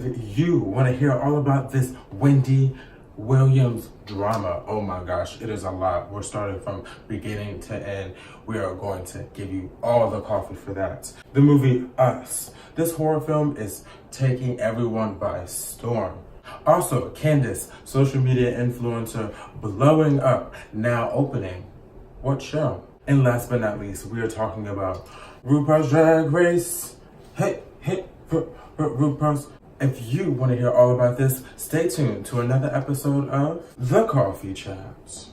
If you want to hear all about this Wendy Williams drama, oh my gosh, it is a lot. We're starting from beginning to end. We are going to give you all the coffee for that. The movie Us. This horror film is taking everyone by storm. Also, Candace, social media influencer, blowing up, now opening. What show? And last but not least, we are talking about Rupuals Drag Race. Hey, Rupuals. If you want to hear all about this, stay tuned to another episode of The Coffee Chats.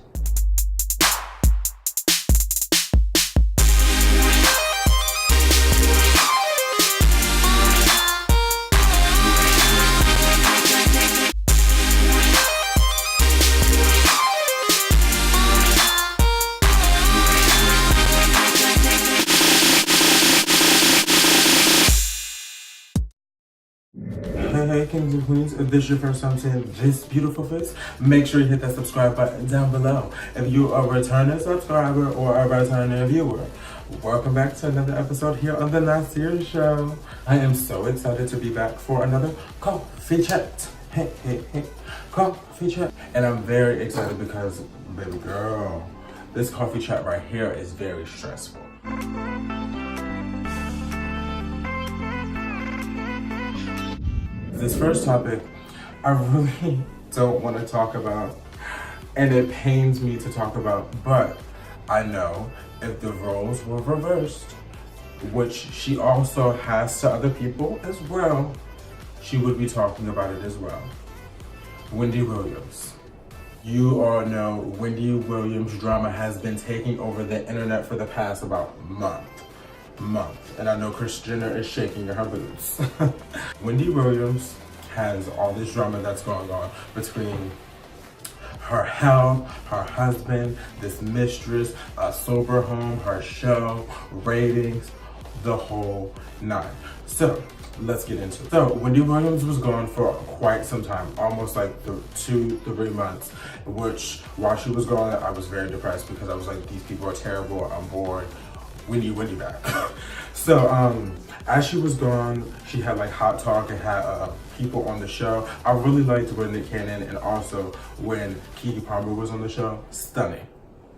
Hey, kings and queens, if this is your first time seeing this beautiful face, make sure you hit that subscribe button down below. If you are a returning subscriber or a returning viewer, welcome back to another episode here on the Nasir Show. I am so excited to be back for another coffee chat. Hey, coffee chat. And I'm very excited because, baby girl, this coffee chat right here is very stressful. This first topic, I really don't want to talk about, and it pains me to talk about, but I know if the roles were reversed, which she also has to other people as well, she would be talking about it as well. Wendy Williams. You all know Wendy Williams drama has been taking over the internet for the past about month. And I know Kris Jenner is shaking in her boots. Wendy Williams has all this drama that's going on between her health, her husband, this mistress, a sober home, her show, ratings, the whole nine. So let's get into it. So Wendy Williams was gone for quite some time, almost like 2-3 months, which while she was gone, I was very depressed because I was like, these people are terrible, I'm bored. We need Wendy back. So as she was gone, she had like hot talk and had people on the show. I really liked when Nick Cannon and also when Keke Palmer was on the show. Stunning.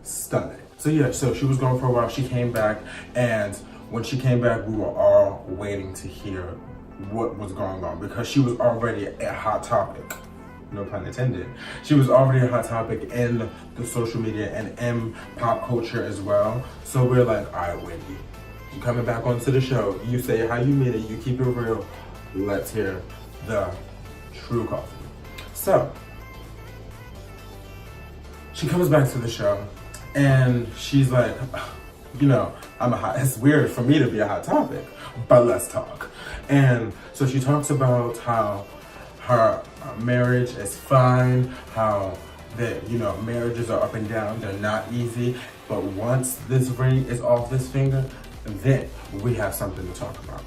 So yeah, so she was gone for a while. She came back, and when she came back, we were all waiting to hear what was going on because she was already a hot topic. No pun intended. She was already a hot topic in the social media and in pop culture as well. So we're like, all right, Wendy, you coming back onto the show. You say how you mean it. You keep it real. Let's hear the true coffee. So she comes back to the show and she's like, you know, it's weird for me to be a hot topic, but let's talk. And so she talks about how her marriage is fine, how that, you know, marriages are up and down, they're not easy, but once this ring is off this finger, then we have something to talk about.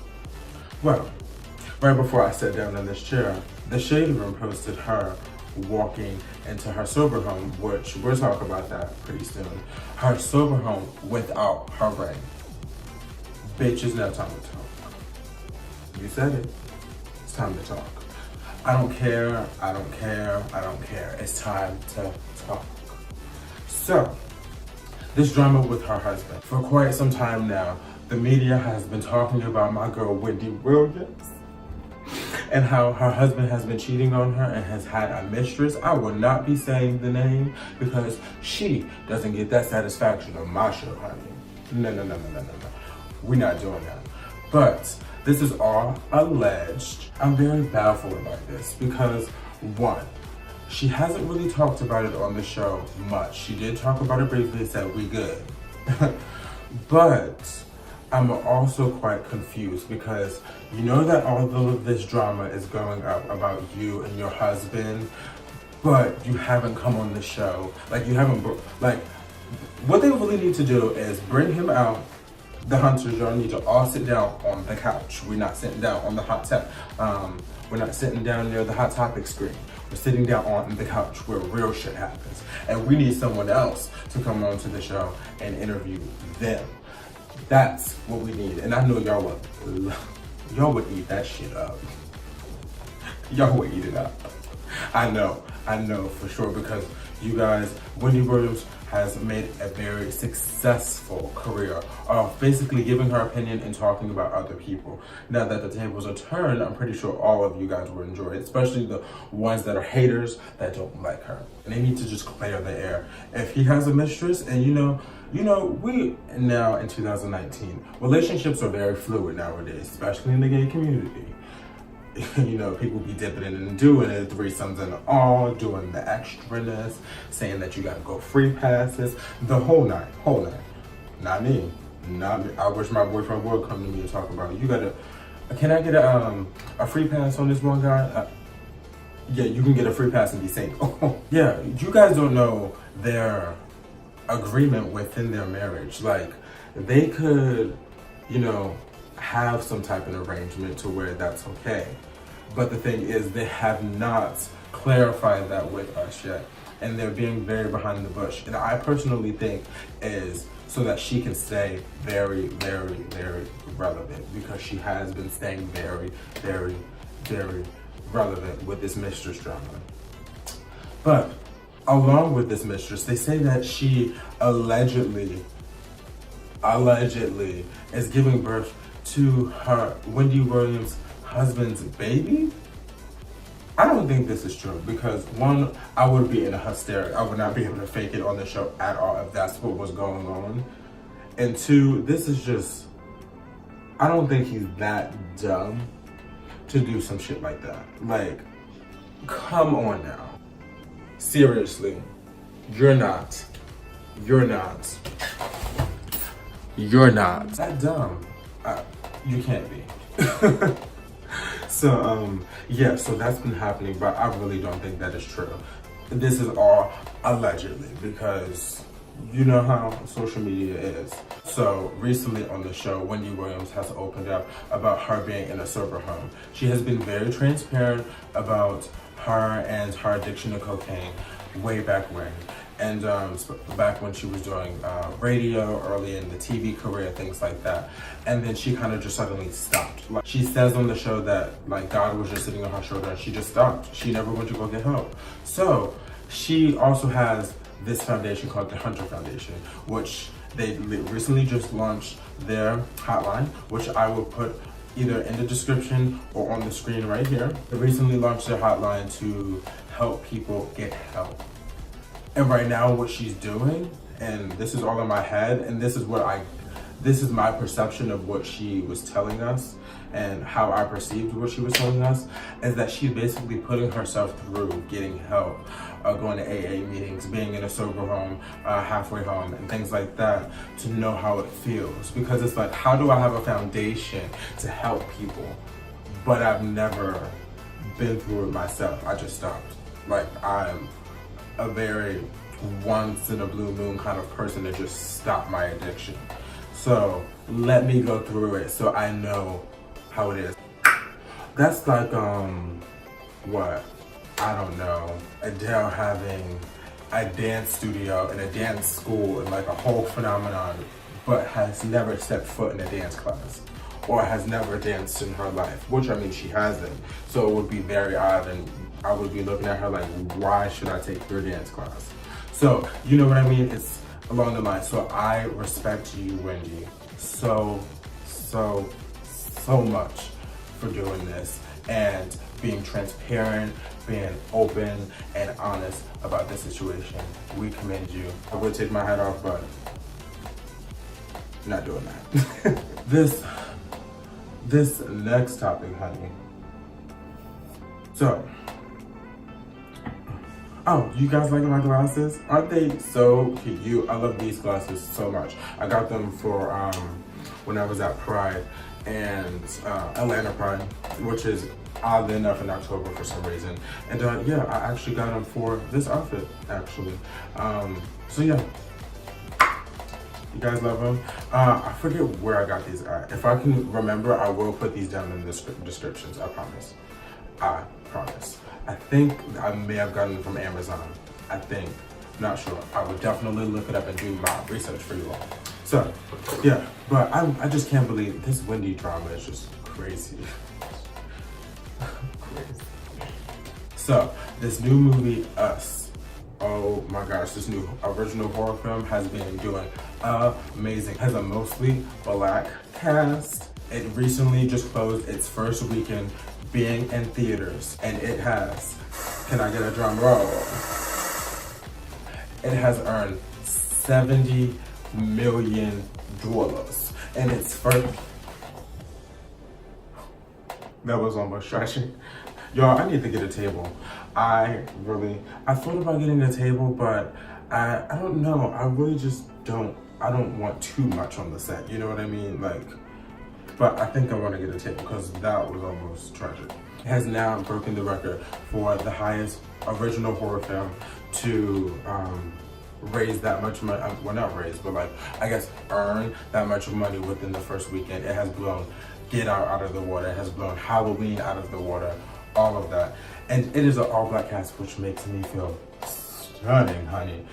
Well, right before I sat down in this chair, the Shade Room posted her walking into her sober home, which we'll talk about that pretty soon. Her sober home without her ring. Bitch, it's now time to talk. You said it. It's time to talk. I don't care. It's time to talk. So, this drama with her husband. For quite some time now, the media has been talking about my girl Wendy Williams and how her husband has been cheating on her and has had a mistress. I will not be saying the name because she doesn't get that satisfaction on my show, honey. No. We're not doing that. But this is all alleged. I'm very baffled by this because, one, she hasn't really talked about it on the show much. She did talk about it briefly and said, we good. But I'm also quite confused because you know that all of this drama is going up about you and your husband, but you haven't come on the show. Like, you haven't, like, what they really need to do is bring him out. The hunters, y'all need to all sit down on the couch. We're not sitting down on the hot tap. We're not sitting down near the hot topic screen. We're sitting down on the couch where real shit happens. And we need someone else to come onto the show and interview them. That's what we need. And I know y'all would eat that shit up. Y'all will eat it up. I know for sure, because you guys, Wendy Williams has made a very successful career of basically giving her opinion and talking about other people. Now that the tables are turned, I'm pretty sure all of you guys will enjoy it, especially the ones that are haters that don't like her. And they need to just clear the air. If he has a mistress, and you know, we now in 2019, relationships are very fluid nowadays, especially in the gay community. You know, people be dipping in and doing it, threesomes and all, doing the extraness, saying that you gotta go free passes, the whole nine. Not me. I wish my boyfriend would come to me and talk about it. You gotta, can I get a free pass on this one guy? Yeah, you can get a free pass and be single. Yeah, you guys don't know their agreement within their marriage. Like, they could, you know, have some type of arrangement to where that's okay. But the thing is, they have not clarified that with us yet. And they're being very behind the bush. And I personally think is so that she can stay very, very, very relevant, because she has been staying very, very, very relevant with this mistress drama. But along with this mistress, they say that she allegedly is giving birth to her, Wendy Williams' husband's baby. I don't think this is true, because one, I would be in a hysteric. I would not be able to fake it on the show at all if that's what was going on. And two, this is just, I don't think he's that dumb to do some shit like that. Like, come on now. Seriously, you're not that dumb. You can't be. So, yeah, so that's been happening, but I really don't think that is true. This is all allegedly, because you know how social media is. So recently on the show, Wendy Williams has opened up about her being in a sober home. She has been very transparent about her and her addiction to cocaine way back when. And back when she was doing radio, early in the TV career, things like that. And then she kind of just suddenly stopped. Like, she says on the show that like God was just sitting on her shoulder and she just stopped. She never went to go get help. So she also has this foundation called the Hunter Foundation, which they recently just launched their hotline, which I will put either in the description or on the screen right here. They recently launched their hotline to help people get help. And right now what she's doing, and this is all in my head, and this is my perception of what she was telling us and how I perceived what she was telling us, is that she's basically putting herself through getting help, going to AA meetings, being in a sober home, halfway home, and things like that, to know how it feels. Because it's like, how do I have a foundation to help people, but I've never been through it myself? I just stopped. Like, I'm a very once in a blue moon kind of person to just stop my addiction. So let me go through it so I know how it is. That's like, what? I don't know. Adele having a dance studio and a dance school and like a whole phenomenon, but has never stepped foot in a dance class or has never danced in her life, which I mean, she hasn't. So it would be very odd, and I would be looking at her like, why should I take your dance class? So, you know what I mean? It's along the line. So I respect you, Wendy, so much for doing this and being transparent, being open and honest about this situation. We commend you. I would take my hat off, but not doing that. This next topic, honey. So, oh, you guys like my glasses? Aren't they so cute? I love these glasses so much. I got them for when I was at Pride and Atlanta Pride, which is oddly enough in October for some reason. And yeah, I actually got them for this outfit, actually. So yeah, you guys love them. I forget where I got these at. If I can remember, I will put these down in the descriptions, I promise. I promise. I think I may have gotten them from Amazon. I think, not sure. I would definitely look it up and do my research for you all. So, yeah, but I just can't believe this Wendy drama is just crazy. Crazy. So this new movie, Us, oh my gosh, this new original horror film has been doing amazing. It has a mostly black cast. It recently just closed its first weekend being in theaters, and it has, can I get a drum roll? It has earned $70 million in its first. That was almost stretching. Y'all, I need to get a table. I thought about getting a table, but I don't know. I really just I don't want too much on the set. You know what I mean? Like, but I think I want to get a table because that was almost tragic. It has now broken the record for the highest original horror film to raise that much money. Well, not raise, but like, I guess earn that much money within the first weekend. It has blown Get Out of the water. It has blown Halloween out of the water. All of that. And it is an all-black cast, which makes me feel stunning, honey.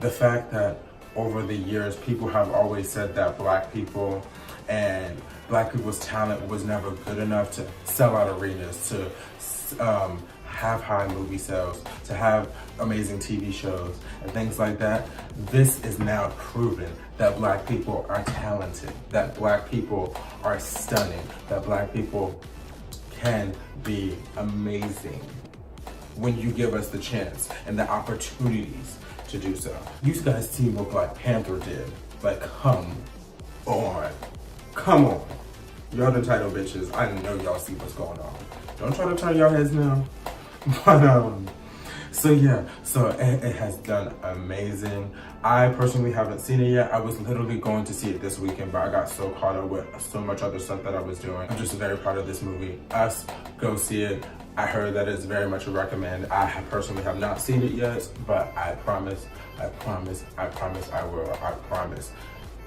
The fact that over the years, people have always said that black people and black people's talent was never good enough to sell out arenas, to have high movie sales, to have amazing TV shows and things like that. This is now proven that black people are talented, that black people are stunning, that black people can be amazing when you give us the chance and the opportunities to do so. You guys see what Black Panther did. Like, come on. Come on. Y'all the title bitches. I know y'all see what's going on. Don't try to turn your heads now. But so yeah, so it has done amazing. I personally haven't seen it yet. I was literally going to see it this weekend, but I got so caught up with so much other stuff that I was doing. I'm just very proud of this movie. Us, go see it. I heard that it's very much a recommend. I personally have not seen it yet, but I promise, I will.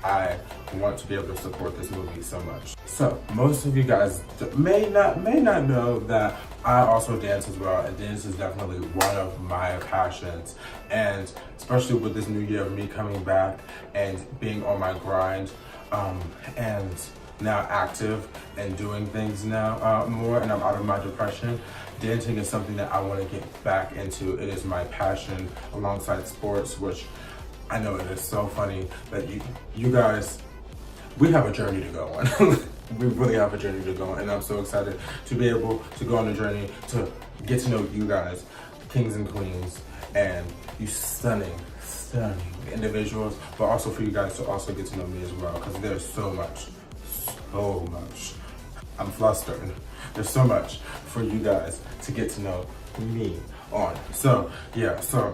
I want to be able to support this movie so much. So most of you guys may not know that I also dance as well, and dance is definitely one of my passions. And especially with this new year of me coming back and being on my grind, and now active and doing things now more, and I'm out of my depression. Dancing is something that I want to get back into. It is my passion alongside sports, which I know it is so funny that you guys, we have a journey to go on. We really have a journey to go on, and I'm so excited to be able to go on a journey to get to know you guys, kings and queens, and you stunning individuals, but also for you guys to also get to know me as well, because there's so much. I'm flustered. There's so much for you guys to get to know me on. So yeah, so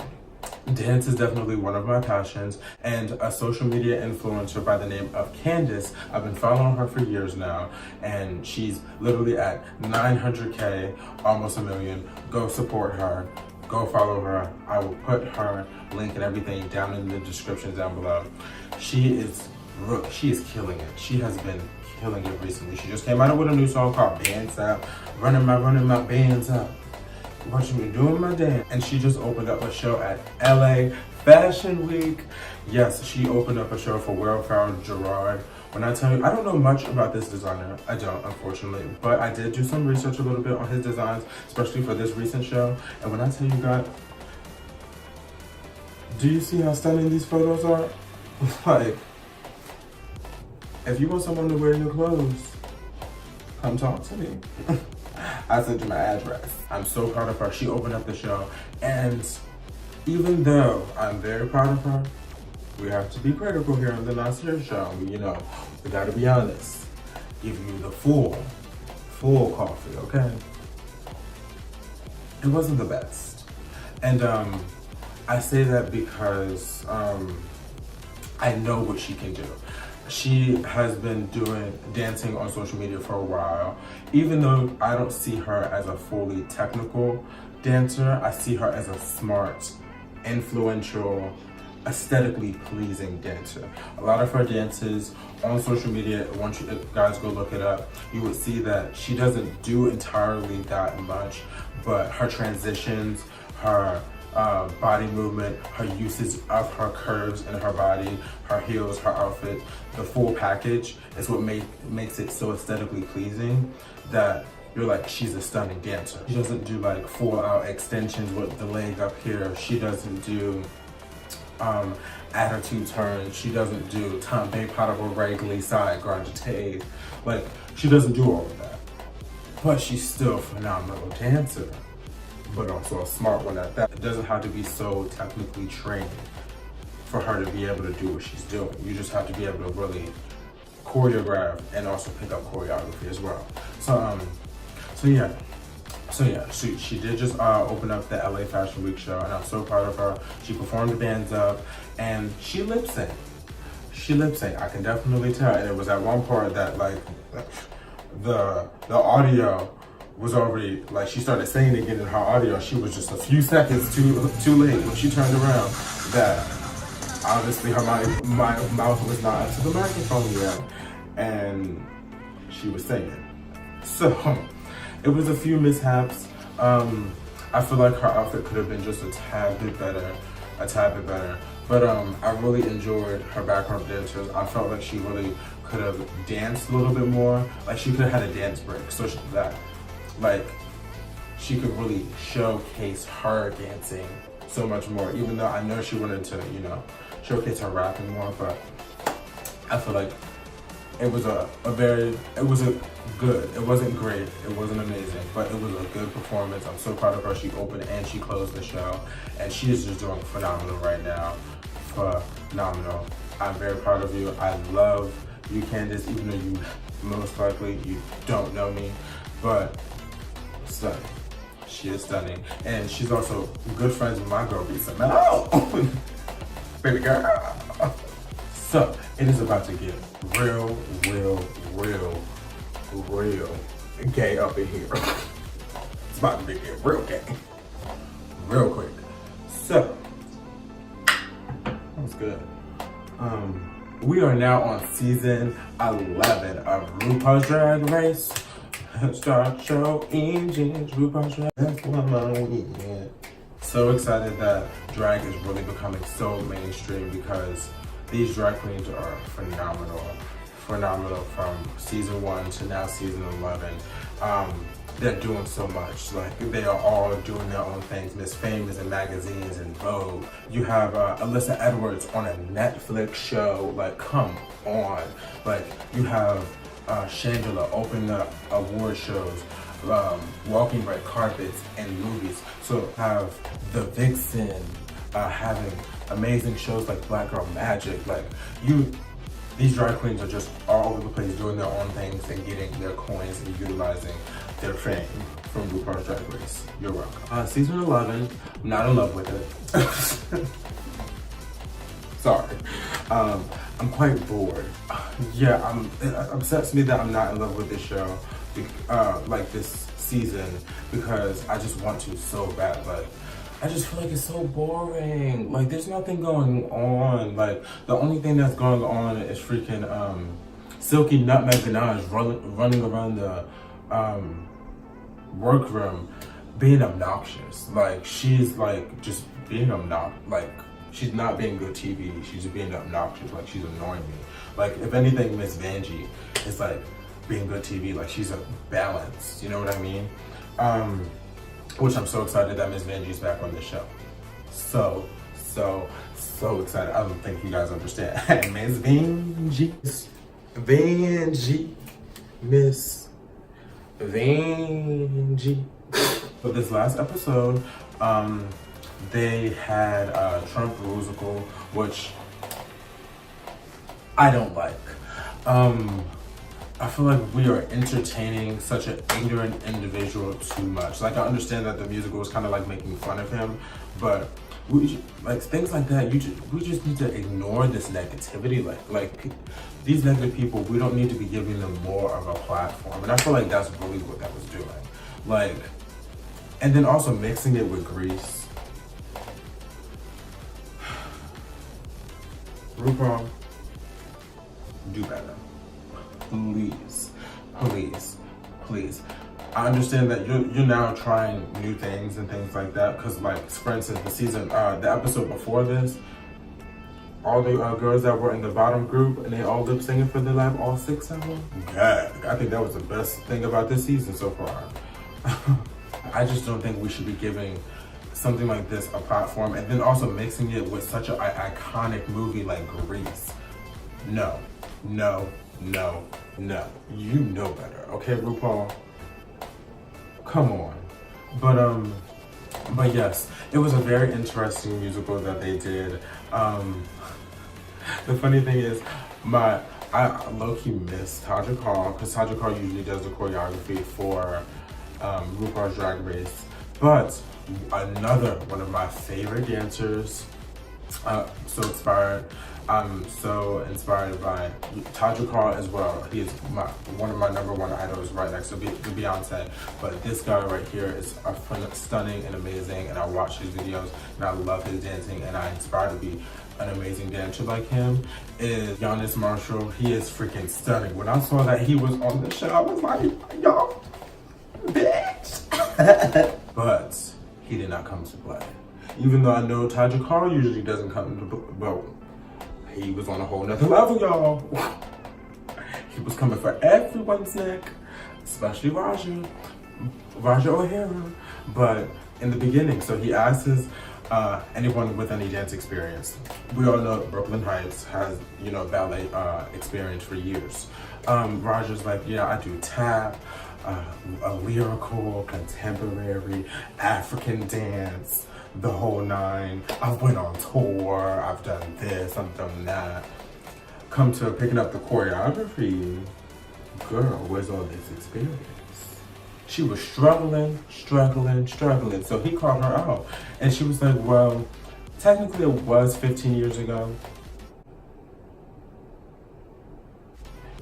dance is definitely one of my passions, and a social media influencer by the name of Candace, I've been following her for years now, and she's literally at 900K, almost a million. Go support her, go follow her. I will put her link and everything down in the description down below. She is killing it. She has been killing it recently. She just came out with a new song called Bands Up, running my bands up. Watching me doing my dance. And she just opened up a show at LA Fashion Week. Yes, she opened up a show for Will Ferrell Gerard. When I tell you, I don't know much about this designer. I don't, unfortunately. But I did do some research a little bit on his designs, especially for this recent show. And when I tell you guys, do you see how stunning these photos are? Like, if you want someone to wear your clothes, come talk to me. I sent you my address. I'm so proud of her. She opened up the show, and even though I'm very proud of her, we have to be critical here on the Nasir show. You know, we gotta be honest. Give you the full coffee, okay? It wasn't the best. And I say that because I know what she can do. She has been dancing on social media for a while. Even though I don't see her as a fully technical dancer, I see her as a smart, influential, aesthetically pleasing dancer. A lot of her dances on social media, once you guys go look it up, you would see that she doesn't do entirely that much, but her transitions, her body movement, her usage of her curves in her body, her heels, her outfit, the full package is what makes it so aesthetically pleasing that you're like, she's a stunning dancer. She doesn't do like full out extensions with the leg up here. She doesn't do attitude turns. She doesn't do tombe pas de regli side gravité. Like, she doesn't do all of that. But she's still a phenomenal dancer, but also a smart one at that. It doesn't have to be so technically trained for her to be able to do what she's doing. You just have to be able to really choreograph and also pick up choreography as well. So yeah, she did just open up the LA Fashion Week show, and I'm so proud of her. She performed the bands up, and she lip synced. She lip synced. I can definitely tell. And it was at one part that like the audio was already, like, she started singing again in her audio. She was just a few seconds too late when she turned around. That obviously her my mouth was not up to the microphone yet, and she was singing. So it was a few mishaps. I feel like her outfit could have been just a tad bit better. But I really enjoyed her background dancers. I felt like she really could have danced a little bit more. Like, she could have had a dance break, so that like she could really showcase her dancing so much more. Even though I know she wanted to, you know, showcase her rapping more, but I feel like it was good. It wasn't great, it wasn't amazing, but it was a good performance. I'm so proud of her. She opened and she closed the show, and she is just doing phenomenal right now. Phenomenal. I'm very proud of you. I love you, Candace, even though you most likely you don't know me, but stunning. She is stunning, and she's also good friends with my girl, Lisa. Oh, baby girl. So it is about to get real gay up in here. It's about to get real gay, real quick. So that was good. We are now on season 11 of RuPaul's Drag Race. Start your engines, RuPaul's Drag. That's what I'm weekend. So excited that drag is really becoming so mainstream, because these drag queens are phenomenal from season 1 to now season 11. They're doing so much. Like, they are all doing their own things. Miss Famous in magazines and Vogue. You have Alyssa Edwards on a Netflix show. Like, come on. Like, you have Shangela opening up award shows, walking red carpets and movies. So have the Vixen having amazing shows like Black Girl Magic. Like, these drag queens are just all over the place doing their own things and getting their coins and utilizing their fame from RuPaul's Drag Race. You're welcome. Season 11, I'm not in love with it. Sorry. I'm quite bored. Yeah, it upsets me that I'm not in love with this show, like this season, because I just want to so bad. Like, I just feel like it's so boring. Like, there's nothing going on. Like, the only thing that's going on is freaking Silky Nutmeg Ganache running around the workroom being obnoxious. Like, she's like just being obnoxious. Like, she's not being good TV. She's just being obnoxious. Like, she's annoying me. Like, if anything, Miss Vanjie is like being good TV. Like, she's a balance. You know what I mean? Which I'm so excited that Miss Vanjie's back on the show. So excited. I don't think you guys understand. Miss Vanjie. Miss Vanjie. For this last episode, they had Trump Rusical, which I don't like. I feel like we are entertaining such an ignorant individual too much. Like, I understand that the musical was kind of like making fun of him, but like things like that, we just need to ignore this negativity. Like these negative people, we don't need to be giving them more of a platform. And I feel like that's really what that was doing. Like, and then also mixing it with Grease. RuPaul, do better. Please. I understand that you're now trying new things and things like that, because, like, for instance, the episode before this, all the girls that were in the bottom group, and they all lip singing for their life, all 6 of them. God, I think that was the best thing about this season so far. I just don't think we should be giving something like this a platform and then also mixing it with such an iconic movie like Grease. No, no, no, no. You know better, okay, RuPaul? Come on. But yes, it was a very interesting musical that they did. The funny thing is, I low-key miss Taja Call, because Taja Call usually does the choreography for RuPaul's Drag Race. But another one of my favorite dancers, I'm so inspired by Taja Call as well. He is one of my #1 idols, right next to Beyonce. But this guy right here is stunning and amazing, and I watch his videos and I love his dancing, and I aspire to be an amazing dancer like him. Is Giannis Marshall. He is freaking stunning. When I saw that he was on the show, I was like, yo, bitch. But he did not come to play. Even though I know Taja Call usually doesn't come to play, well, he was on a whole nother level, y'all. He was coming for everyone's neck, especially Raja O'Hara. But in the beginning, so he asked anyone with any dance experience. We all know Brooklyn Heights has, ballet experience for years. Raja's like, yeah, I do tap, a lyrical, contemporary, African dance, the whole 9. I've went on tour, I've done this, I've done that. Come to picking up the choreography, girl, where's all this experience? She was struggling. So he called her out. And she was like, well, technically it was 15 years ago.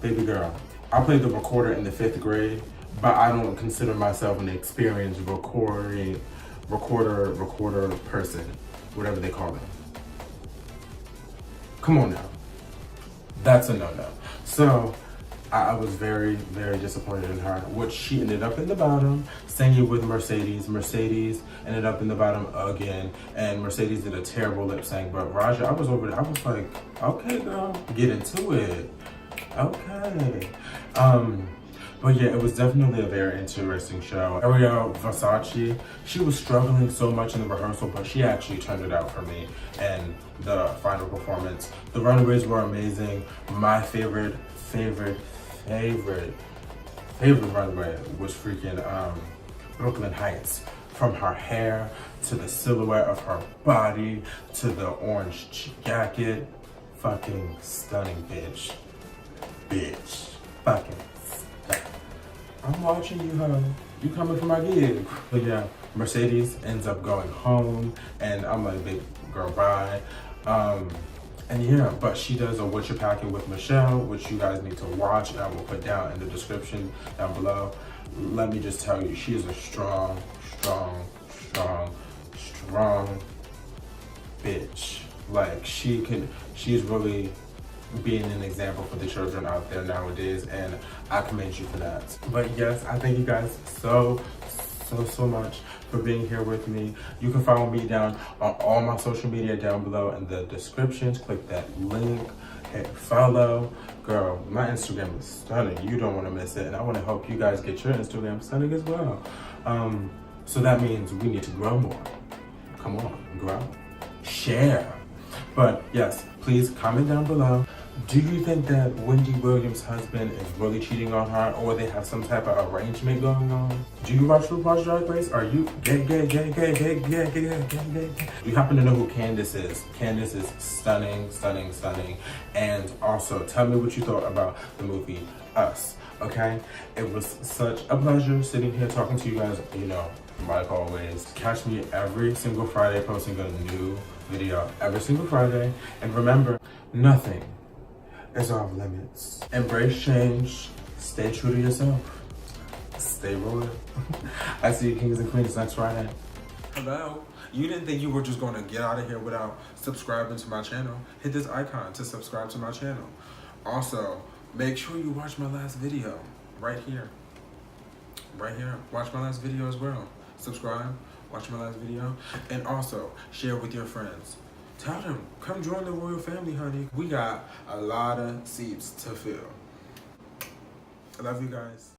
Baby girl, I played the recorder in the 5th grade, but I don't consider myself an experienced recorder person, whatever they call it. Come on now. That's a no-no. So I was very, very disappointed in her, which she ended up in the bottom, singing with Mercedes. Mercedes ended up in the bottom again, and Mercedes did a terrible lip sync. But Raja, I was over there, I was like, okay, girl, get into it. Okay. But yeah, it was definitely a very interesting show. Ariel Versace, she was struggling so much in the rehearsal, but she actually turned it out for me in the final performance. The runaways were amazing. My favorite runway was freaking Brooklyn Heights. From her hair, to the silhouette of her body, to the orange jacket. Fucking stunning, bitch. Fucking stunning. I'm watching you, huh? You coming for my gig. But yeah, Mercedes ends up going home, and I'm like, big girl, bye. And yeah, but she does a What You're Packing with Michelle, which you guys need to watch, and I will put down in the description down below. Let me just tell you, she is a strong bitch. Like, she's really being an example for the children out there nowadays, and I commend you for that. But yes, I thank you guys so much for being here with me. You can follow me down on all my social media down below in the descriptions. Click that link, hit follow. Girl, my Instagram is stunning. You don't want to miss it, and I want to help you guys get your Instagram stunning as well. So that means we need to grow more. Come on, grow, share. But yes, please comment down below. Do you think that Wendy Williams' husband is really cheating on her, or they have some type of arrangement going on? Do you watch RuPaul's Drag Race? Are you gay? Do you happen to know who Candace is? Candace is stunning. And also, tell me what you thought about the movie Us, okay? It was such a pleasure sitting here talking to you guys, like always. Catch me every single Friday posting a new video every single Friday. And remember, nothing is off limits. Embrace change. Stay true to yourself. Stay royal. I see you kings and queens next Friday. Hello? You didn't think you were just going to get out of here without subscribing to my channel? Hit this icon to subscribe to my channel. Also, make sure you watch my last video right here. Watch my last video as well. Subscribe, watch my last video, and also share with your friends. tell them, come join the royal family, honey. We got a lot of seats to fill. I love you guys.